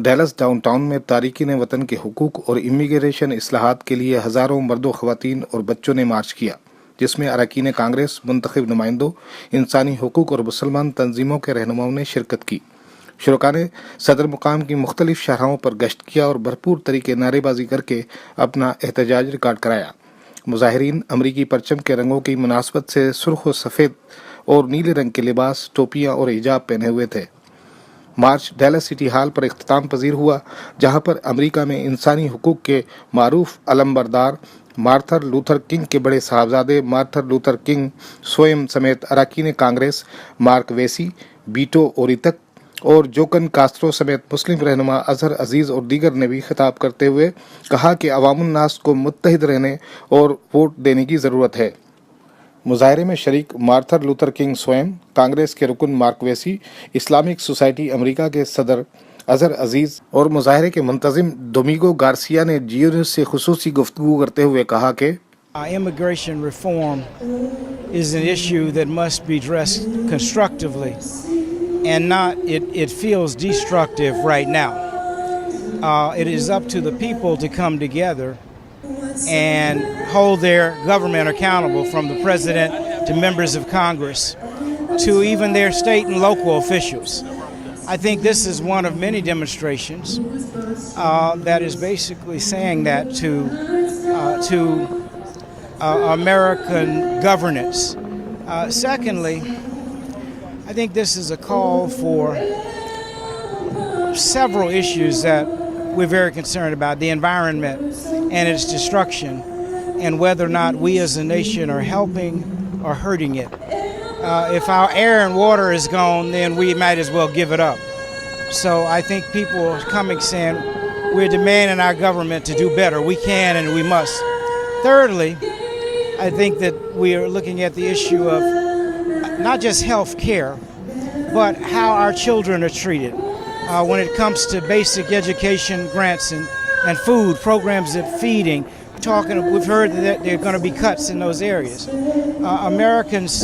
Dallas downtown में तारिकीन वतन के हुकूक और इमिग्रेशन इस्लाहात के लिए हज़ारों मर्दों, ख़वातीन और बच्चों ने मार्च किया, जिसमें अरकान कांग्रेस, मुंतखब नुमाइंदों, इंसानी हुकूक और मुसलमान तंजीमों के रहनुमाओं ने शिरकत की। शुरका ने सदर मुकाम की मुख्तलिफ शाहराहों पर गश्त किया और भरपूर तरीके नारेबाजी करके अपना एहतजाज रिकॉर्ड कराया। मुजाहिरीन अमरीकी परचम के रंगों की मुनासबत से सुर्ख व सफ़ेद और नीले रंग के लिबास, टोपियाँ और हिजाब पहने हुए थे। मार्च डैलस सिटी हॉल पर इख्तिताम पजीर हुआ, जहां पर अमेरिका में इंसानी हुकूक के मारूफ अलमबरदार मार्टिन लूथर किंग के बड़े साहबजादे मार्टिन लूथर किंग स्वयं समेत अरकान कांग्रेस मार्क वेसी, बीटो ओरितक और जोकन कास्त्रो समेत मुस्लिम रहनुमा अजहर अजीज़ और दीगर ने भी खिताब करते हुए कहा कि अवामुन नास को मुत्तहिद रहने और वोट देने की ज़रूरत है। मुजाहरे में शरीक मार्टिन लूथर किंग स्वयं, कांग्रेस के रुकन मार्क वेसी, इस्लामिक सोसाइटी अमेरिका के सदर अजहर अजीज़ और मुजाहरे के मुंतज़िम डोमिंगो गार्सिया ने जियो न्यूज़ से खुसूसी गुफ्तगू करते हुए कहा कि Immigration reform is an issue that must be addressed constructively and not it feels destructive right now. It is up to the people to come together and hold their government accountable, from the president to members of Congress to even their state and local officials. I think this is one of many demonstrations that is basically saying that to American governance. Secondly, I think this is a call for several issues that we're very concerned about: the environment and its destruction, and whether or not we as a nation are helping or hurting it. If our air and water is gone, then we might as well give it up. So I think people are coming saying we're demanding our government to do better. We can and we must. Thirdly, I think that we are looking at the issue of not just health care, but how our children are treated when it comes to basic education grants and food programs, that feeding. We've heard that there are going to be cuts in those areas. Americans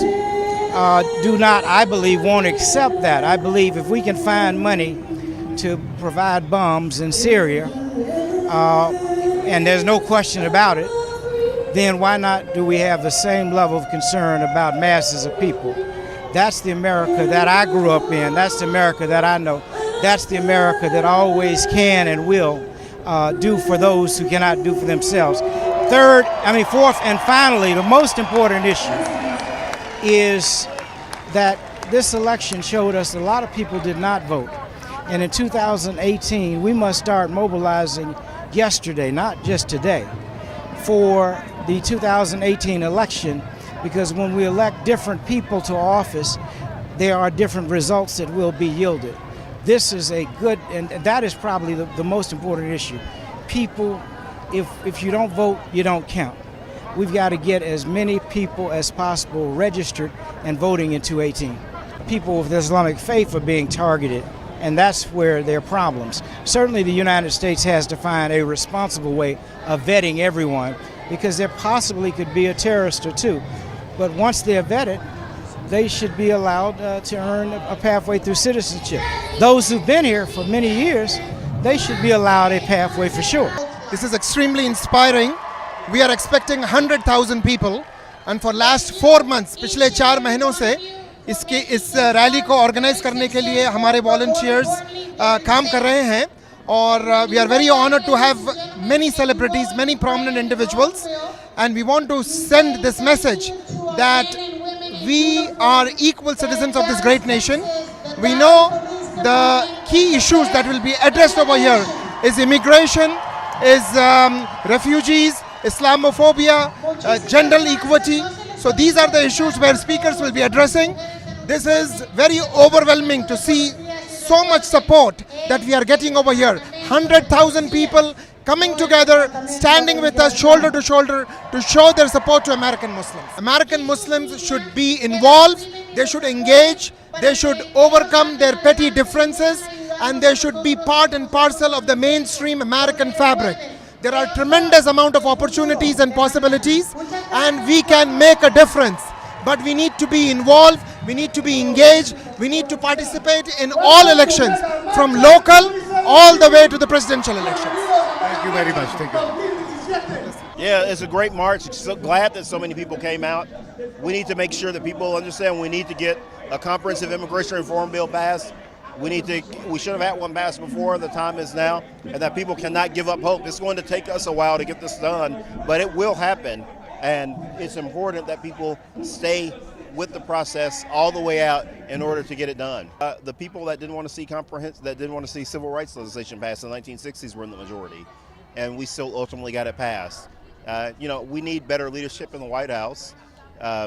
do not, I believe, won't accept that. I believe if we can find money to provide bombs in Syria, and there's no question about it, then why not do we have the same level of concern about masses of people? That's the America that I grew up in. That's the America that I know. That's the America that always can and will do for those who cannot do for themselves. Fourth, and finally, the most important issue is that this election showed us a lot of people did not vote. And in 2018, we must start mobilizing yesterday, not just today, for the 2018 election, because when we elect different people to office, there are different results that will be yielded. This is a good, and that is probably the most important issue. People, if you don't vote, you don't count. We've got to get as many people as possible registered and voting in 2018. People with Islamic faith are being targeted, and that's where there are problems. Certainly the United States has to find a responsible way of vetting everyone, because there possibly could be a terrorist or two. But once they're vetted, they should be allowed to earn a pathway through citizenship. Those who've been here for many years, they should be allowed a pathway for sure. This is extremely inspiring. We are expecting 100,000 people, and for last 4 months, पिछले 4 महीनों से इस rally को organise करने के लिए हमारे volunteers काम कर रहे हैं, और we are very honored to have many celebrities, many prominent individuals, and we want to send this message that we are equal citizens of this great nation. We know the key issues that will be addressed over here is immigration, is refugees, Islamophobia, gender equity. So these are the issues where speakers will be addressing. This is very overwhelming to see so much support that we are getting over here. 100,000 people coming together, standing with us shoulder to shoulder to show their support to American Muslims. American Muslims should be involved, they should engage, they should overcome their petty differences, and they should be part and parcel of the mainstream American fabric. There are tremendous amount of opportunities and possibilities, and we can make a difference. But we need to be involved, we need to be engaged, we need to participate in all elections, from local all the way to the presidential elections. Thank you very much. Thank you. Yeah, it's a great march. So glad that so many people came out. We need to make sure that people understand we need to get a comprehensive immigration reform bill passed. We should have had one passed before. The time is now, and that people cannot give up hope. It's going to take us a while to get this done, but it will happen. And it's important that people stay with the process all the way out in order to get it done. The people that didn't want to see civil rights legislation passed in the 1960s were in the majority, and we still ultimately got it passed. We need better leadership in the White House,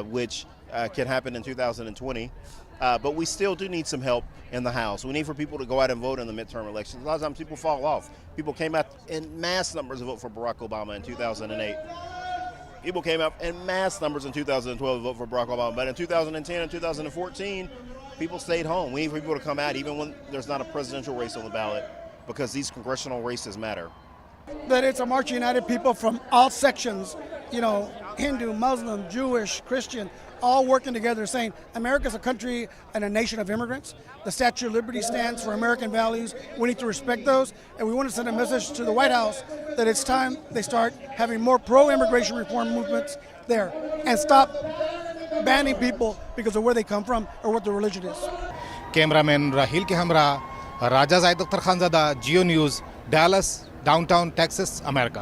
which can happen in 2020. But we still do need some help in the House. We need for people to go out and vote in the midterm elections. A lot of times people fall off. People came out in mass numbers to vote for Barack Obama in 2008. People came out in mass numbers in 2012 to vote for Barack Obama. But in 2010 and 2014, people stayed home. We need for people to come out even when there's not a presidential race on the ballot, because these congressional races matter. That it's a march united people from all sections, Hindu, Muslim, Jewish, Christian, all working together saying America's a country and a nation of immigrants. The Statue of Liberty stands for American values. We need to respect those. And we want to send a message to the White House that it's time they start having more pro-immigration reform movements there and stop banning people because of where they come from or what their religion is. Cameraman Rahil के हमरा Raja Zaid Akhtar Khanzada, Geo News, Dallas, downtown Texas, America.